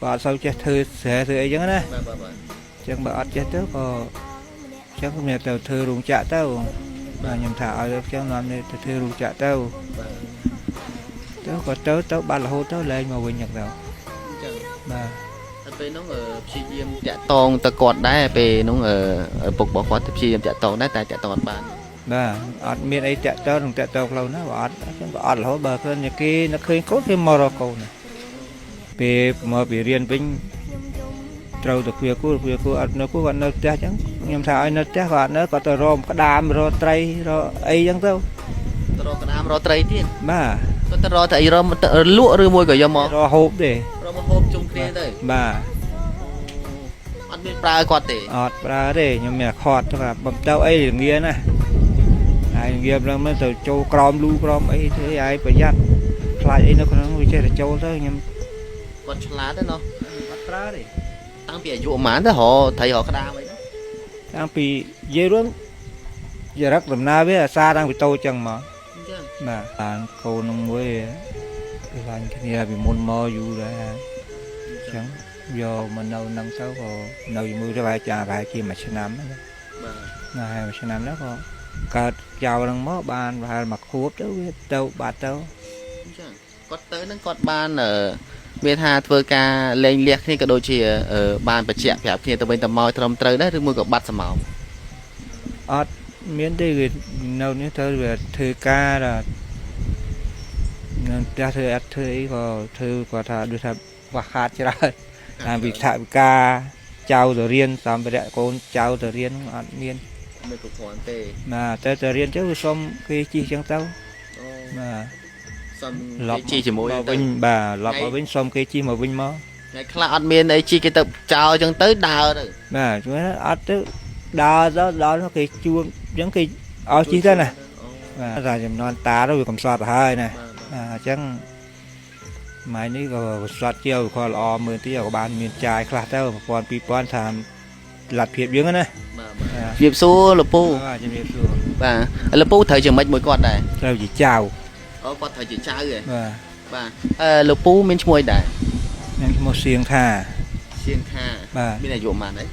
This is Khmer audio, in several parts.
bà sau chết thư sẽ thư ấy chứ nè vâng chẳng bà chết trước có chắc không nhà tàu thư rụng chạ tàu mà nhầm thả ở trong làm này thư rụng chạ tàu tớ có tớ ba là hô tớ lên mà quên nhật đâu mà ពេលនោះព្យាយាមតាក់តងទៅគាត់ដែរពេលនោះពុករបស់គាត់ព្យាយាមតាក់តងដែរតែតាក់តងអត់បាន bà ọt miền ấy chạy tớ đừng chạy tàu lâu nó ọt chẳng có ọt là hố bờ hơn như kia nó khơi cốt thêm Morocco này về mà bị riêng vinh trâu được việc cô ọt nó cô còn nó cha chẳng nhầm thà nó cha còn nó có tờ rôm có đam rồi tray rồi ấy chẳng đâu រកក្តាមរកត្រីទៀត bà គាត់ទៅរកតែអីរកលក់ឬមួយក៏យកមក rồi hộp để រកមកហូបជុំគ្នាទៅ bà អត់មានប្រើគាត់ទេ ọt ra để nhưng mà khọt thôi là bầm tao ấy là nghe nè ai nghe là mới từ châu crom lu crom ấy thế ai phải dắt lại ấy nó còn nó chơi là châu thôi nhưng គាត់ឆ្លាតទេណោះ ọt ra để តាំងពីអាយុប្រហែលទៅរកត្រីរកក្តាមអី đang bị dây luôn giờ rất làm na với là xa đang bị tô chân mà អញ្ចឹង mà bạn cô nó mới cái lần cái này bị môn mò dù là chẳng giờ mình đâu năm sáu rồi đâu mưa ra vài trà vài kia mà sẽ nắm បាទ là hai mà sẽ nắm đó có cả chào đang mó bàn và mặc khuất đâu đâu bạt đâu អញ្ចឹងគាត់ទៅនឹងគាត់បានមានថាធ្វើការលេងលះគ្នាក៏ដូចជាបានបញ្ជាក់ប្រាប់គ្នាទៅវិញទៅមកត្រឹមត្រូវដែរឬមួយក៏បាត់សមោ ọt miễn đây người đâu như thôi về thư ca là ra thư ắt thư ấy có thà đưa thà và khát chứ ra làm việc thà ca chào rồi riêng làm về đại con chào rồi riêng ọt miễn មិនគ្រប់គ្រាន់ទេ mà tới rồi riêng chứ xong khi chi chẳng tao អូ mà សុំ lọp ជីជាមួយ vào ទៅ vinh bà lọp vào vinh xong khi chi mà vinh mò ថ្ងៃខ្លះអត់មានអីជីគេទៅចោលអញ្ចឹងទៅដើរទៅ mà chúng nó ọt tức đó nó cái chuông giống cái chi thế này អូ mà ra chầm non tá đó bị cầm sọt hơi này បាទ chẳng máy ní có sọt chiều kho lò mười tí của bạn miền trái khá tao còn pi pon tham lặt phiệp dưỡng này បាទវាសួរលពូ chầm điệp xưa បាទលពូត្រូវជាមិនមួយគាត់ដែរ rồi chỉ chào អូគាត់ត្រូវជាចៅហ៎ và បាទលពូមានឈ្មោះអីដែរ nên một xiềng thà សៀងខា và មានអាយុប៉ុន្មានហើយ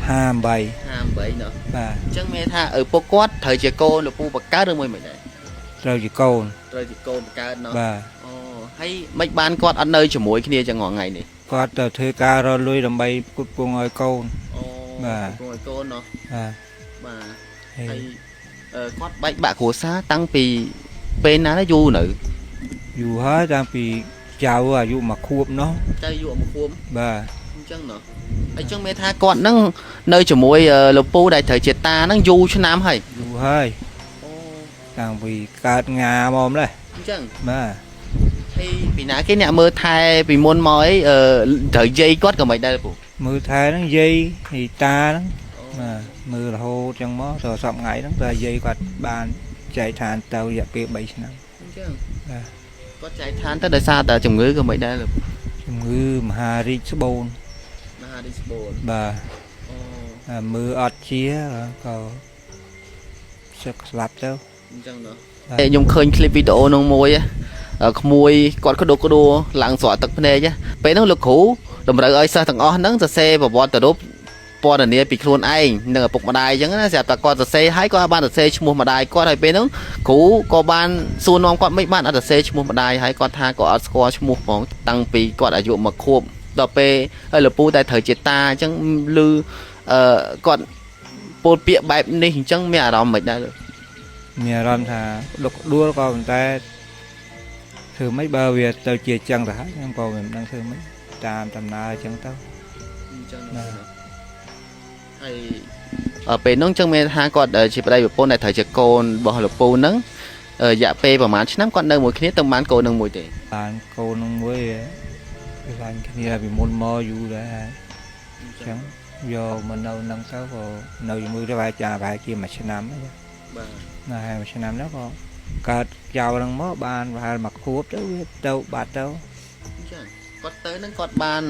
ham bầy 58ណោះ và អញ្ចឹងមានថាពុកគាត់ត្រូវជាកូនលពូបកើតឬមួយមិនដែរ rồi chỉ câu ត្រូវជាកូនបកើតណោះ và អូហើយមិនបានគាត់អត់នៅជាមួយគ្នាចឹងរាល់ថ្ងៃនេះ có tờ thư ca rồi lui làm bay cút buông ngồi câu អូ បាទ កូនកូនណោះ và បាទ thì ហើយគាត់បែកបាក់គ្រួសារតាំងពីពេលណាយូរនៅ dù hết đang bị chào à dù mà khuộm nó ទៅយូរមកខួម và អញ្ចឹងណោះហើយចឹងមានថាគាត់ហ្នឹងនៅជាមួយលោកពូដែលត្រូវជាតាហ្នឹងយូរឆ្នាំហើយ dù hơi អូ đang bị cát ngà mồm đây អញ្ចឹង mà ហើយពីណាគេអ្នកមើលថែពីមុនមកអីត្រូវយាយគាត់ក៏មិនដែរពូ mưa thái nó dây thì ta nó mà mưa là hô trong mó rồi sọm ngày nó ra dây quạt bàn chạy thàn tàu dẹp kia 7 năm អញ្ចឹង បាទ គាត់ចែកឋានទៅដោយសារតែជំងឺក៏មិនដែរលោក ជំងឺមហារីកស្បូន មហារីកស្បូន បាទ អូ មើលអត់ជាក៏សឹកស្លាប់ទៅ អញ្ចឹងណោះ បាទ ខ្ញុំឃើញคลิปវីដេអូនោះមួយក្មួយគាត់ក្តុកក្តួលឡើងស្រក់ទឹកភ្នែកពេលហ្នឹងលោកគ្រូតម្រូវឲ្យសិស្សទាំងអស់ហ្នឹងសរសេរប្រវត្តិរូបពណ៌នាពីខ្លួនឯងនិងឪពុកម្ដាយអញ្ចឹងណាស្រាប់តែគាត់សរសេរហើយគាត់បានសរសេរឈ្មោះម្ដាយគាត់ហើយពេលហ្នឹងគ្រូក៏បានសួរនាំគាត់មិនបានអត់សរសេរឈ្មោះម្ដាយហើយគាត់ថាក៏អត់ស្គាល់ឈ្មោះផងតាំងពីគាត់អាយុ1ខួបដល់ពេលលោកពូតែត្រូវជាតាអញ្ចឹងឮគាត់ពោលពាក្យបែបនេះអញ្ចឹងមានអារម្មណ៍មិនដែរ មានអារម្មណ៍ថាដុកដួលក៏ប៉ុន្តែធ្វើមិនបើវាទៅជាចឹងទៅហើយខ្ញុំក៏មិនដឹងធ្វើមិនតាមដំណើរអញ្ចឹងទៅ អញ្ចឹង បាទ ហើយពេលហ្នឹងចឹងមានថាគាត់ជាប្តីប្រពន្ធដែលត្រូវជាកូនរបស់លោកពូហ្នឹងរយៈពេលប្រហែលឆ្នាំគាត់នៅមួយគ្នាទៅបានកូននឹងមួយទេ បានកូននឹងមួយវាឡាញ់គ្នាពីមុនមកយូរដែរហើយអញ្ចឹងយកមកនៅនឹងទៅក៏នៅជាមួយទៅវាចាប្រហែលជាមួយឆ្នាំហ្នឹង បាទ ណាហើយមួយឆ្នាំនោះក៏កើតចៅនឹងមកបានប្រហែលមួយខួបទៅវាទៅបាត់ទៅ អញ្ចឹងគាត់ទៅហ្នឹងគាត់បាន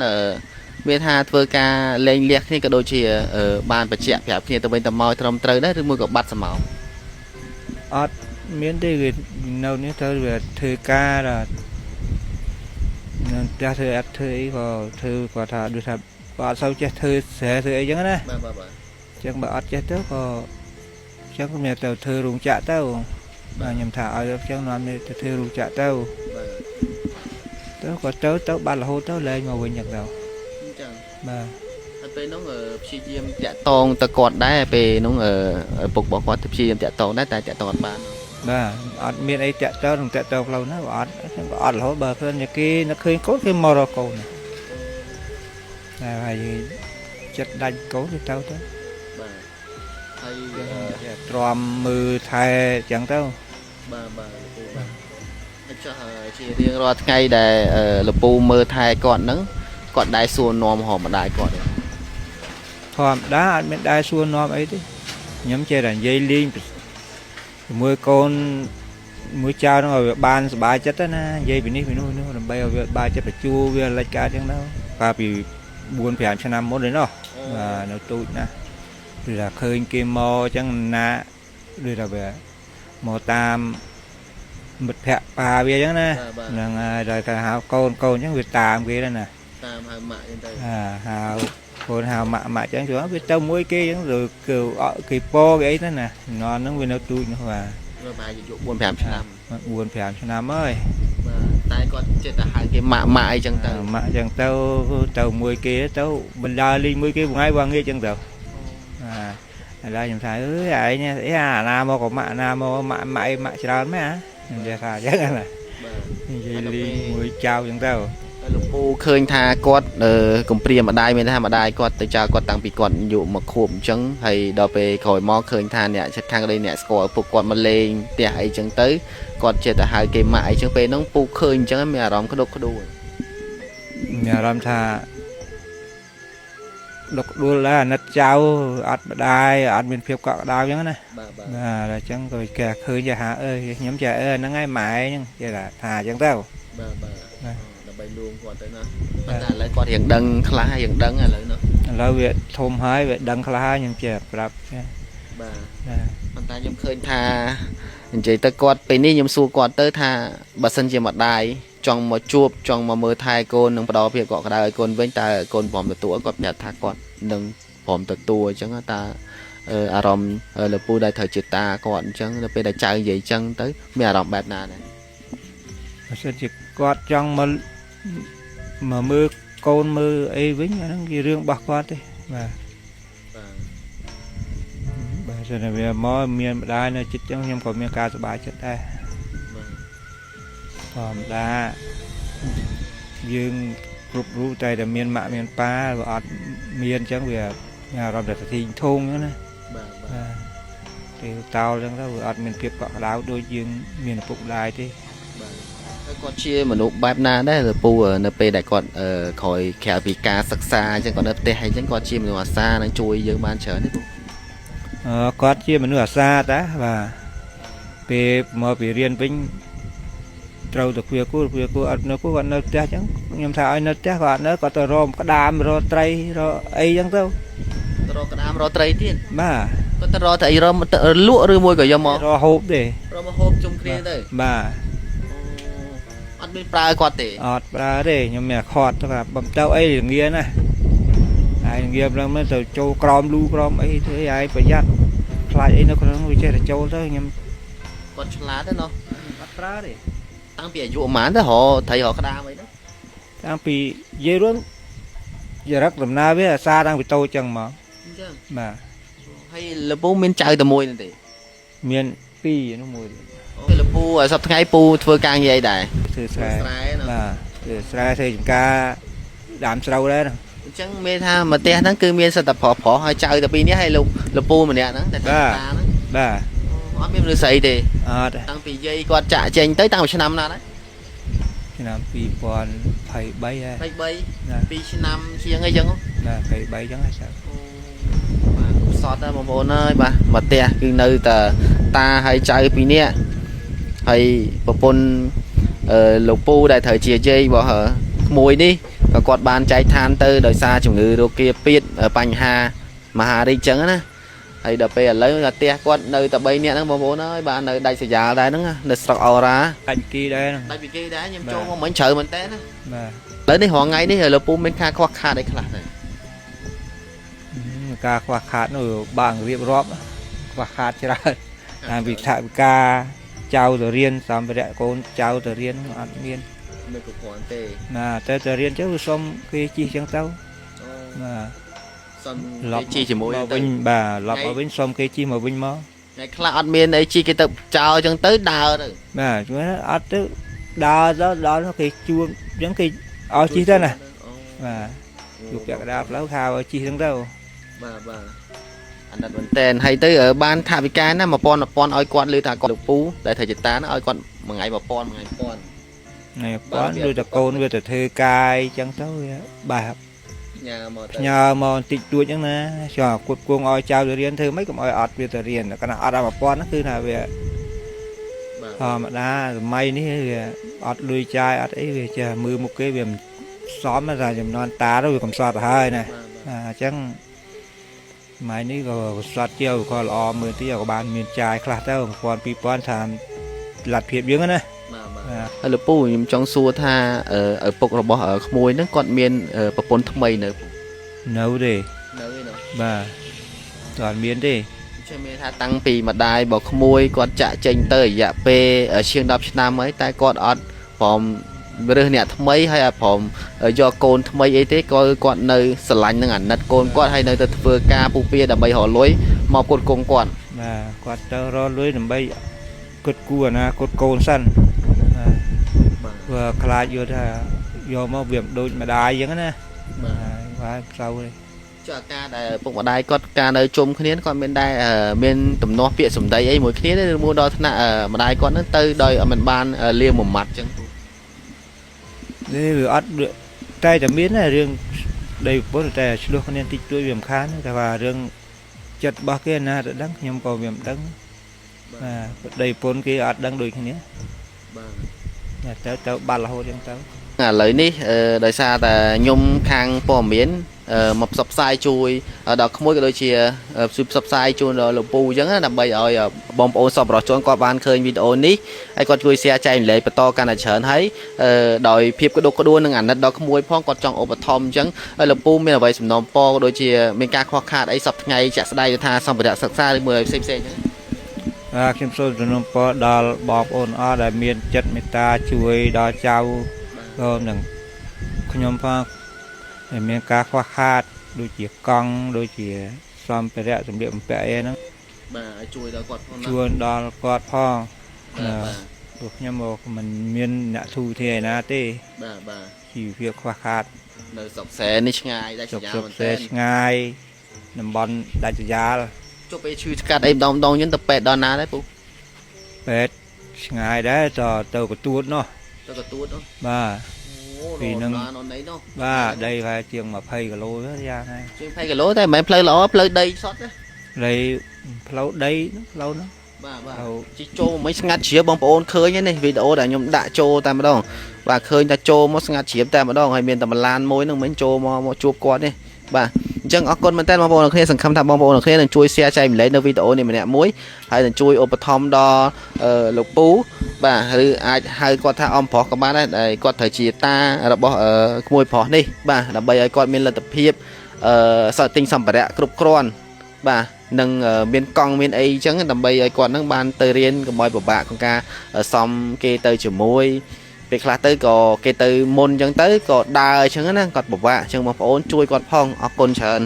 មានថាធ្វើការលេងលះគ្នាក៏ដូចជាបានបញ្ជាក់ប្រាប់គ្នាទៅវិញទៅមកត្រឹមត្រូវដែរឬមួយក៏បាត់សមោ អត់មានទេគឺនៅនេះទៅវាធ្វើការ nên cha thưa ắt thưa ấy có thưa có thà đưa thà có sau cha thưa sẽ thưa ấy chẳng nè chẳng bà ắt cha tớ có chẳng có mẹ tàu thưa rung chạ tao mà nhầm thả ở chẳng làm này thưa rung chạ tao tớ có tớ ba là hô tớ lên mà quên nhặt đâu mà ពេលនោះព្យាយាមតាក់តងទៅគាត់ដែរពេលនោះពុករបស់គាត់ទៅព្យាយាមតាក់តងដែរតែតាក់តងអត់បាន bà ọt miền ấy chạy tao thằng chạy tao lâu nó ọt ọt là bờ hơn như kia nó khơi cốt cái Morocco này là phải chất đánh cố thì tao đó បាទហើយ tròn mưa thay chẳng tao បាទបាទលោកពូបាទចុះជារៀងរាល់ថ្ងៃដែលលោកពូមើលថែគាត់ហ្នឹងគាត់ដែរសួរនាំហមម្ដាយគាត់ thòm đá anh bên đai xua nom ấy đấy nhóm chơi là dây liên mưa con mưa trao nó ngồi ban ba chất đó na dây bị nít nó làm bay ba chất là chua với lại cá chẳng đâu và bị buồn phải cho năm mốt đấy nó và nó tụi na rồi là khơi kim mò chẳng na rồi là về mò tam mực thẹt bà bia chẳng nè rồi cả hào con chẳng việc tạm kia đây nè hào con hào mạ chẳng chỗ biết tao muối kia chẳng rồi kỳ po cái ấy đó nè nó với nó tụi nó và buồn phèm cho năm buồn phèm cho năm ơi tại con chết là hai cái mạ chẳng tao muối kia tao bình đa ly muối kia ngay qua nghe chẳng tao là chúng ta ơi ấy nha ấy nam mô có mạ nam mô mạ chào mấy hả giờ thà chắc là ly muối chào chẳng tao លោកពូឃើញថាគាត់កំព្រាម្ដាយមានថាម្ដាយគាត់ទៅចៅគាត់តាំងពីគាត់អាយុមកខួបអញ្ចឹងហើយដល់ពេលក្រោយមកឃើញថាអ្នកចិត្តខាងđâyអ្នកស្គាល់ពុកគាត់មកលេងផ្ទះអីចឹងទៅគាត់ចេះតែហៅគេម៉ាក់អីចឹងពេលហ្នឹងពូឃើញអញ្ចឹងមានអារម្មណ៍ក្តុកក្តួលមានអារម្មណ៍ថាដុកដួលដែរអាណិតចៅអត់ម្ដាយអត់មានភាពកក់ក្ដៅអញ្ចឹងណាបាទអញ្ចឹងក៏គេឃើញចាហាអើយខ្ញុំចាហ្នឹងហើយម៉ែអញ្ចឹងគេថាអញ្ចឹងទៅបាទដើម្បីលួងគាត់ទៅណាប៉ុន្តែឥឡូវគាត់រៀងដឹងខ្លះរៀងដឹងឥឡូវនោះឥឡូវវាធំហើយវាដឹងខ្លះហើយខ្ញុំចេះប្រាប់បាទប៉ុន្តែខ្ញុំឃើញថានិយាយទៅគាត់ពេលនេះខ្ញុំសួរគាត់ទៅថាបើសិនជាម្ដាយចង់មកជួបចង់មកមើលថែកូននឹងផ្ដល់ភាពកក់ក្ដៅឲ្យកូនវិញតើកូនព្រមទទួលគាត់ប្រាប់ថាគាត់នឹងព្រមទទួលអញ្ចឹងតើអារម្មណ៍លោកពូដែលត្រូវជាតាគាត់អញ្ចឹងដល់ពេលដែលចៅនិយាយអញ្ចឹងទៅមានអារម្មណ៍បែបណាដែរបើសិនជាគាត់ចង់មកមើលកូនមើលអីវិញអាហ្នឹងជារឿងរបស់គាត់ទេបាទបើសិនជាវាមកមានម្ដាយនៅជិតអញ្ចឹងខ្ញុំក៏មានការសប្បាយចិត្តដែរធម្មតាយើងគ្រប់រូបតែមានម៉ាក់មានប៉ាវាអត់មានអញ្ចឹងវាអារម្មណ៍តែទីធងអញ្ចឹងណាបាទពេលតោអញ្ចឹងទៅវាអត់មានភាពកក់ក្ដៅដូចយើងមានឪពុកម្ដាយទេហើយគាត់ជាមនុស្សបែបណាដែរលោកពូនៅពេលដែលគាត់ក្រោយក្រៅពីការសិក្សាអញ្ចឹងគាត់នៅផ្ទះអីអញ្ចឹងគាត់ជាមនុស្សអាសានឹងជួយយើងបានច្រើនទេពូគាត់ជាមនុស្សអាសាតាបាទពេលមកពីរៀនវិញត្រូវទៅគួអត់នៅគួគាត់នៅផ្ទះអញ្ចឹងខ្ញុំថាឲ្យនៅផ្ទះគាត់អត់នៅគាត់ទៅរកក្តាមរកត្រីរកអីអញ្ចឹងទៅរកក្តាមរកត្រីទៀតបាទគាត់ទៅរកតែអីរកលក់ឬមួយក៏យកមករកហូបទេរកមកហូបជុំគ្នាទៅបាទអត់មានប្រើគាត់ទេអត់ប្រើទេខ្ញុំមានខាត់ទៅបំទៅអីងាណាហើយងាឡើងមើលទៅចូលក្រោមលូក្រោមអីធ្វើឲ្យប្រយ័ត្នខ្លាចអីនៅក្នុងវាចេះតែចូលទៅខ្ញុំគាត់ឆ្លាតទេណោះអត់ប្រើទេតាំងពីអាយុប្រហែលទៅរកត្រីរកក្តាមអីហ្នឹងតាំងពីនិយាយរួមយរឹកដំណើរវាអាសាតាំងពីតូចចឹងមកអញ្ចឹងបាទហើយលោកពូមានចៅតែមួយនោះទេមាន2នោះមួយពេលលោកពូសប្តាហ៍ថ្ងៃពូធ្វើការងារអីដែរធ្វើស្រែបាទធ្វើស្រែធ្វើចំការដើមស្រូវដែរអញ្ចឹងមានថាមកផ្ទះហ្នឹងគឺមានសិតតែប្រុសហើយចៅតែ2នាក់ហើយលោកពូម្នាក់ហ្នឹងតែធ្វើការហ្នឹងបាទអត់មានមនុស្សស្រីទេអត់តាំងពីយាយគាត់ចាក់ចេញទៅតាំងពីឆ្នាំណាដែរឆ្នាំ2023ហើយ2ឆ្នាំជាងអីចឹងណា23ចឹងហើយបាទសតបងប្អូនអើយបាទមកផ្ទះគឺនៅតែតាហើយចៅ2នាក់ហើយប្រពន្ធលោកពូដែលត្រូវជាយាយរបស់ក្មួយនេះក៏គាត់បានចែកឋានទៅដោយសារជំងឺរោគាពៀតបញ្ហាមហារីកចឹងណាហើយដល់ពេលឥឡូវតែផ្ទះគាត់នៅតែ3នាក់ហ្នឹងបងប្អូនអើយបាទនៅដាច់ស្រយាលដែរហ្នឹងនៅស្រុកអូរ៉ាដាច់ពីគេដែរដាច់ពីគេដែរខ្ញុំចូលមកមិញជ្រៅមែនតើណាបាទ Lớn đi họ ngay đi rồi phu bên kha khoa kha đấy khá này ការខ្វះខាតនោះបាក់រៀបរាប់ខ្វះខាតច្រើនតាមវិធានការចៅទៅរៀនសម្ភារៈកូនចៅទៅរៀនអត់មាន Mình cũng còn tê ណាទៅរៀនទៅសុំគេជិះចឹងទៅណា Xong ឡប់ cái chi chỉ mỗi មកវិញបាទឡប់មកវិញសុំគេជិះមកវិញមក Ngày khá ọt miên ấy chi cái tập chào chẳng tới đào rồi បាទជួនអត់ទៅដើរទៅដល់គេជួបចឹងគេឲ្យជិះទៅណាបាទជួបពាក់កណ្ដាលផ្លូវថាឲ្យជិះចឹងទៅ Bà anh đặt vấn tên hay tới ở ban thả với cái nó mà pon oi quan lưu thả con được pú để thầy tá nó oi quan một ngày pon នេះបងដូចតែកូនវាទៅធ្វើកាយចឹងទៅវាបាទ nhà mà ញ៉ាមកតិចតួចចឹងណាចុះគាត់គួងឲ្យចៅទៅរៀនធ្វើម៉េចកុំឲ្យអត់វាទៅរៀនកាលណាអត់ដល់1000ហ្នឹងគឺថាវាធម្មតាសម័យនេះវាអត់លុយចាយអត់អីវាចេះមើលមុខគេវាសមតែចំនួនតាទៅវាកំសត់ទៅហើយណាអញ្ចឹងសម័យនេះក៏ស្លាត់ជាវក៏ល្អមើលទីក៏បានមានចាយខ្លះទៅ1000 2000ថាលទ្ធភាពយើងណា ហើយលោកពូខ្ញុំចង់សួរថាឪពុករបស់ក្មួយហ្នឹងគាត់មានប្រពន្ធថ្មីនៅ នៅទេ នៅឯនោះ បាទអត់មានទេ ជួយមានថាតាំងពីម្ដាយរបស់ក្មួយគាត់ចាក់ចេញទៅរយៈពេលជាង10ឆ្នាំហើយតែគាត់អត់ព្រមរើសអ្នកថ្មីហើយអត់ព្រមយកកូនថ្មីអីទេក៏គាត់នៅស្រឡាញ់នឹងអាណិតកូនគាត់ហើយនៅទៅធ្វើការពុះពៀដើម្បីរកលុយមកគាត់គង់គាត់ បាទគាត់ទៅរកលុយដើម្បីគាត់គូអនាគតកូនសិនបាទខ្លាចយកថាយកមកវាមិនដូចម្ដាយអញ្ចឹងណាបាទផ្លូវទេ ចុះការដែលពុកម្ដាយគាត់ការនៅជុំគ្នាគាត់មានដែរមានទំនាស់ពាក្យសម្ដីអីមួយគ្នាទេឬមួយដល់ថ្នាក់ម្ដាយគាត់ហ្នឹងទៅដោយមិនបានលាមួយម៉ាត់អញ្ចឹង នេះវាអត់តែតែមានរឿងដីពុទ្ធតែឆ្លោះគ្នាតិចតួចវាមិនខានតែថារឿងចិត្តរបស់គេណាទៅដឹងខ្ញុំក៏វាមិនដឹងបាទដីពុទ្ធគេអត់ដឹងដូចគ្នាបាទទៅបាត់រហូតអញ្ចឹងទៅ ឥឡូវនេះដោយសារតែខ្ញុំខាងព័ត៌មានមកផ្សព្វផ្សាយជួយដល់ក្មួយក៏ដូចជាផ្សព្វផ្សាយជូនដល់លោកពូអញ្ចឹងដើម្បីឲ្យបងប្អូនសប្បុរសជនគាត់បានឃើញវីដេអូនេះហើយគាត់ជួយ share ចែករំលែកបន្តកាន់តែច្រើនហើយដោយភាពក្តុកក្តួលនឹងអាណិតដល់ក្មួយផងគាត់ចង់ឧបត្ថម្ភអញ្ចឹងហើយលោកពូមានអ្វីសំណូមពរក៏ដូចជាមានការខ្វះខាតអីសប្តាហ៍ថ្ងៃជាក់ស្ដែងថាសម្ភារៈសិក្សាឬមួយផ្សេងៗអញ្ចឹង ខ្ញុំសូមសំណូមពរដល់បងប្អូនអស់ដែលមានចិត្តមេត្តាជួយដល់ចៅរួមនឹងខ្ញុំផងដែលមានការខ្វះខាតដូចជាកង់ដូចជាសម្ភារៈសម្លៀកបំពាក់អីហ្នឹងបាទជួយដល់គាត់ផងជួយដល់គាត់ផងព្រោះខ្ញុំមកមិនមានអ្នកទូធាឯណាទេបាទជីវភាពខ្វះខាតនៅស្រុកសែននេះឆ្ងាយដាច់ស្រយាលមែនទេឆ្ងាយតំបន់ដាច់ស្រយាល ចុះពេលឈឺស្កាត់អីម្ដងៗយើងទៅពេទ្យដល់ណាដែរពូពេទ្យឆ្ងាយដែរទៅកទួតនោះទៅកទួតនោះបាទពីនឹងបាទដីប្រហែលជាង20គីឡូយ៉ាងហ្នឹងជាង20គីឡូតែមិនមែនផ្លូវល្អផ្លូវដីសុទ្ធទេដីផ្លូវដីផ្លូវនោះបាទជីចូលមិនស្ងាត់ជ្រាបបងប្អូនឃើញនេះវីដេអូដែលខ្ញុំដាក់ចូលតែម្ដងបាទឃើញតែចូលមកស្ងាត់ជ្រាបតែម្ដងហើយមានតែម្លានមួយហ្នឹងមិនចូលមកជួបគាត់ទេ បាទអញ្ចឹងអរគុណមែនតើបងប្អូនគ្នាសង្ឃឹមថាបងប្អូនគ្នានឹងជួយ share ចែកម្លែកនៅវីដេអូនេះម្នាក់មួយហើយនឹងជួយឧបត្ថម្ភដល់លោកពូបាទឬអាចហៅគាត់ថាអំប្រុសក៏បានដែរគាត់ត្រូវជាតារបស់ក្មួយប្រុសនេះបាទដើម្បីឲ្យគាត់មានលទ្ធភាពទិញសម្ភារៈគ្រប់គ្រាន់បាទនឹងមានកង់មានអីអញ្ចឹងដើម្បីឲ្យគាត់នឹងបានទៅរៀនកុំឲ្យពិបាកក្នុងការសំគេទៅជាមួយ ពេលខ្លះទៅក៏គេទៅមុនអញ្ចឹងទៅក៏ដើរអញ្ចឹងណាគាត់ពិបាកអញ្ចឹងបងប្អូនជួយគាត់ផងអរគុណច្រើន